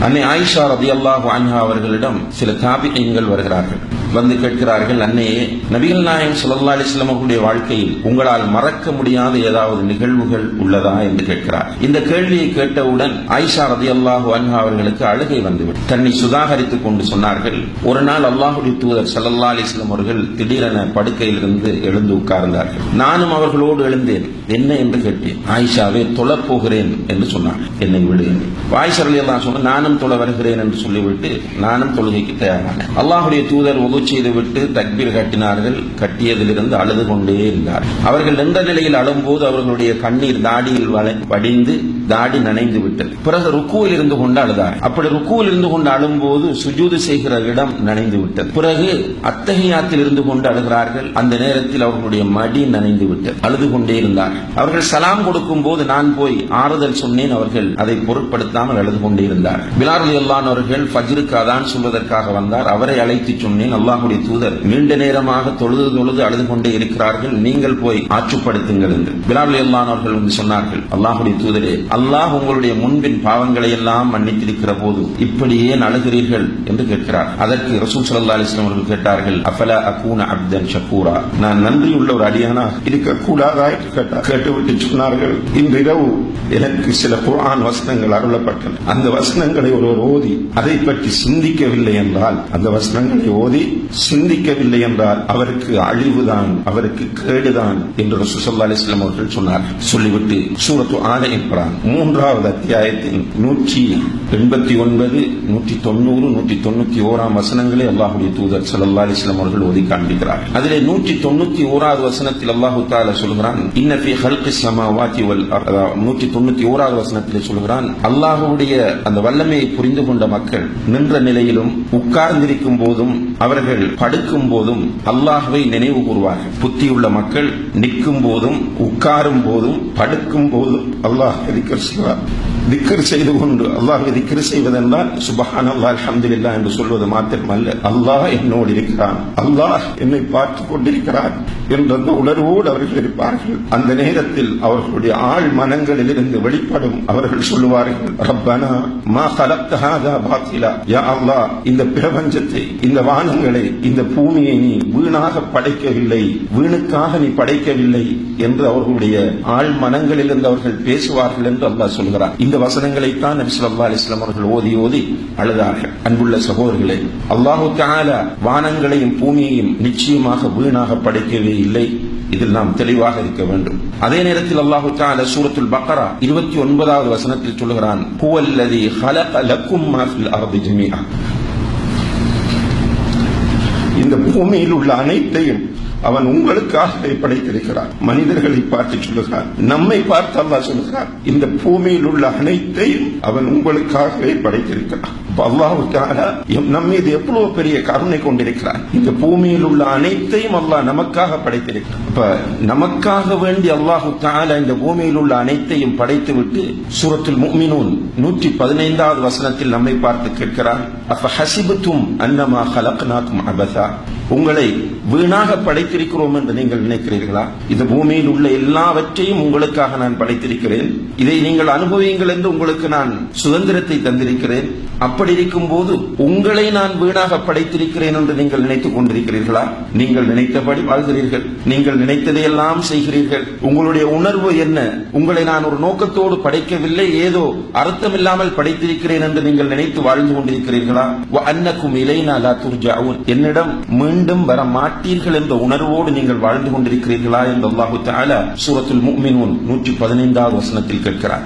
அன்னை ஆயிஷா ரலியல்லாஹு அன்ஹா அவர்களிடம் சில தாபிஈன்கள் வருகிறார்கள். வந்து கேட்கிறார்கள், அன்னையே, நபிகள் நாயகம் ஸல்லல்லாஹு அலைஹி வஸல்லம் அவர்களுடைய வாழ்க்கையில் உங்களால் மறக்க முடியாத ஏதாவது நிகழ்வுகள் உள்ளதா என்று கேட்கிறார். இந்த கேள்வியை கேட்டவுடன் ஆயிஷா ரலியல்லாஹு அன்ஹா அவர்களுக்கு அழுகை வந்துவிட்டது. தன்னை சுதாகரித்துக் கொண்டு சொன்னார்கள், ஒரு நாள் அல்லாஹ்வுடைய தூதர் ஸல்லல்லாஹு அலைஹி வஸல்லம் அவர்கள் திடீரென படுக்கையிலிருந்து எழுந்து உட்கார்ந்தார்கள். நானும் அவர்களோடு எழுந்தேன். என்ன என்று கேட்டேன். ஆயிஷாவே, தொழப் போகிறேன் என்று சொன்னார். என்னை விடு. ஆயிஷா ரலியல்லாஹு சொன்ன, நானும் தொழ வருகிறேன் என்று சொல்லிவிட்டு நானும் தொழுகைக்கு தயாரானேன். அல்லாஹ்வுடைய தூதர் உது செய்துவிட்டு தக்பீர் கட்டினார்கள். கட்டியதிலிருந்து அழுது கொண்டே இருந்தார். அவர்கள் நின்ற நிலையில் அழும்போது அவர்களுடைய கண்ணீர் தாடியில் வடிந்து தாடி நனைந்து விட்டது. பிறகு ருக்கூவில் இருந்து கொண்டு அழுதார். அப்படி ருக்கூவில் இருந்து கொண்டு அழும்போது சுஜூது செய்கிற இடம் நனைந்து விட்டது. பிறகு அத்தஹியாத்தில் இருந்து கொண்டு அழுகிறார்கள். அந்த நேரத்தில் அவர்களுடைய மடி நனைந்து விட்டது. அழுது கொண்டே இருந்தார். அவர்கள் சலாம் கொடுக்கும் போது நான் போய் ஆறுதல் சொன்னேன். அவர்கள் அதை பொருட்படுத்தாமல் அழுது கொண்டே இருந்தார். பிலால் ரலியல்லாஹு அவர்கள் ஃபஜ்ருக்கு அதான் சொல்வதற்காக வந்தார். அவரை அழைத்து சொன்னேன், அல்லாஹ்வுடைய தூதர் நீண்ட நேரமாக தொழுது அழுது கொண்டே இருக்கிறார்கள், நீங்கள் போய் ஆற்றுப்படுத்துங்கள் என்று. பிலால் ரலியல்லாஹு அவர்கள் வந்து சொன்னார்கள், அல்லாஹ்வுடைய தூதரே, அல்லாஹ் உங்களுடைய முன்பின் பாவங்களை எல்லாம் மன்னித்திருக்கிற போது இப்படி ஏன் அழுகிறீர்கள் என்று கேட்கிறார். அதற்கு ரசூல் ஸல்லல்லாஹு அலைஹி வஸல்லம் அவர்கள் கேட்டார்கள், அஃபலா அகூன அப்தன் ஷகூரா, நான் நன்றியுள்ள ஒரு அடியானாக இருக்கக்கூடாதா என்று கேட்டுவிட்டு சொன்னார்கள், இன்றிரவு எனக்கு சில குர்ஆன் வசனங்கள் அருளப்பட்டன. அந்த வசனங்களை ஒருவர் ஓதி அதை பற்றி சிந்திக்கவில்லை என்றால், அந்த வசனங்களை ஓதி சிந்திக்கவில்லை என்றால் அவருக்கு அழிவுதான், அவருக்கு கேடுதான் என்று ரசூல் ஸல்லல்லாஹு அலைஹி வஸல்லம் அவர்கள் சொன்னார்கள். சொல்லிவிட்டு சூரத்து ஆல இம்ரான் 3வது அத்தியாயத்தின் 189, 190, 191 வசனங்களை அல்லாஹ்வுடைய தூதர் ஸல்லல்லாஹு அலைஹி வஸல்லம் அவர்கள் ஓதி காண்பிக்கிறார். அதிலே 191வது வசனத்தில் அல்லாஹ் தஆலா சொல்கிறான், இன்ன ஃபீ ஹல்கிஸ் ஸமாவாதி வல் அர்த. 191வது வசனத்தில் சொல்கிறான், அல்லாஹ்வுடைய அந்த வல்லமையை புரிந்து கொண்ட மக்கள் நின்ற நிலையிலும் உட்கார்ந்திருக்கும் போதும் அவர்கள் படுக்கும் போதும் அல்லாஹ்வை நினைவு கூறுவார்கள். புத்தியுள்ள மக்கள் நிற்கும் போதும் உட்காரும் போதும் படுக்கும் போதும் அல்லாஹ் திக்ர் செய்வார். திக்ர் செய்து கொண்டு அல்லாஹ்வை திக்ர் செய்வதென்றால் சுப்ஹானல்லாஹ் அல்ஹம்துலில்லாஹ் என்று சொல்வது மாத்திரமல்ல, அல்லாஹ் என்னோடு இருக்கிறான், அல்லாஹ் என்னை பார்த்துக் கொண்டிருக்கிறான் என்ற உணர்வோடு அவர்கள் இருப்பார்கள். அந்த நேரத்தில் அவர்களுடைய ஆழ் மனங்களிலிருந்து வெளிப்படும் அவர்கள் சொல்லுவார்கள், ரப்பனா மா கலக்த ஹாதா பாத்திலா, யா அல்லாஹ், இந்த பிரபஞ்சத்தை, இந்த வானங்களை, இந்த பூமியை நீ வீணாக படைக்கவில்லை, வீணுக்காக நீ படைக்கவில்லை என்று அவர்களுடைய ஆழ் மனங்களிலிருந்து அவர்கள் பேசுவார்கள் என்று அல்லாஹ் சொல்கிறார். இந்த வசனங்களைத்தான் நபி ஸல்லல்லாஹு அலைஹி வஸல்லம் அவர்கள் ஓதி அழுதார்கள். அன்புள்ள சகோதரர்களே, அல்லாஹ் தஆலா வானங்களையும் பூமியையும் நிச்சயமாக வீணாக படைக்கவே இல்லை. இதில் நாம் தெளிவாக இருக்க வேண்டும். அதே நேரத்தில் அல்லாஹ் தஆலா சூரத்துல் பக்ரா 29வது வசனத்தில் சொல்கிறான், ஹுவல்லதீ ஹலக லக்கும் மா ஃபில் அர்தி ஜமீஆ, இந்த பூமியில் உள்ள அனைத்தையும் அவன் உங்களுக்காக படைத்திருக்கிறான். மனிதர்களை பார்த்து சொல்லுகிறான், நம்மை பார்த்து அல்லாஹ் சொல்லுகிறான், இந்த பூமியில் உள்ள அனைத்தையும் அவன் உங்களுக்காகவே படைத்திருக்கிறான். அல்லாஹ் தஆலா நம் மீது எவ்வளவு பெரிய கருணை கொண்டிருக்கிறான். இந்த பூமியில் உள்ள அனைத்தையும் அல்லாஹ் நமக்காக படைத்திருக்கிறான். அப்ப நமக்காக வேண்டி அல்லாஹ் தஆலா இந்த பூமியில் உள்ள அனைத்தையும் படைத்துவிட்டு சூரத்துல் முஃமினூன் 115வது வசனத்தில் நம்மை பார்த்து கேட்கிறான், அஃபஹஸிபதும் அன்னமா ஹலக்னாகும் அபஸா, உங்களை வீணாக படைத்திருக்கிறோம் என்று நீங்கள் நினைக்கிறீர்களா? இந்த பூமியில் உள்ள எல்லாவற்றையும் உங்களுக்காக நான் படைத்திருக்கிறேன், இதை நீங்கள் அனுபவியுங்கள் என்று உங்களுக்கு நான் சுதந்திரத்தை தந்திருக்கிறேன். அப்படி இருக்கும் போது உங்களை நான் வீணாக படைத்திருக்கிறேன் என்று நீங்கள் நினைத்துக் கொண்டிருக்கிறீர்களா? நீங்கள் நினைத்தபடி வாழ்கிறீர்கள், நீங்கள் நினைத்ததையெல்லாம் செய்கிறீர்கள். உங்களுடைய உணர்வு என்ன? உங்களை நான் ஒரு நோக்கத்தோடு படைக்கவில்லை, ஏதோ அர்த்தமில்லாமல் படைத்திருக்கிறேன் என்று நீங்கள் நினைத்து வாழ்ந்து கொண்டிருக்கிறீர்களா? வஅன்னகும் இலைனா லா துர்ஜஊன், என்னிடம் மீண்டும் வர மாட்டீர்கள் என்ற உணர்வோடு நீங்கள் வாழ்ந்து கொண்டிருக்கிறீர்களா என்று அல்லாஹ் தஆலா சூரத்துல் முஃமினூன் 115வது வசனத்தில் கேட்கிறார்.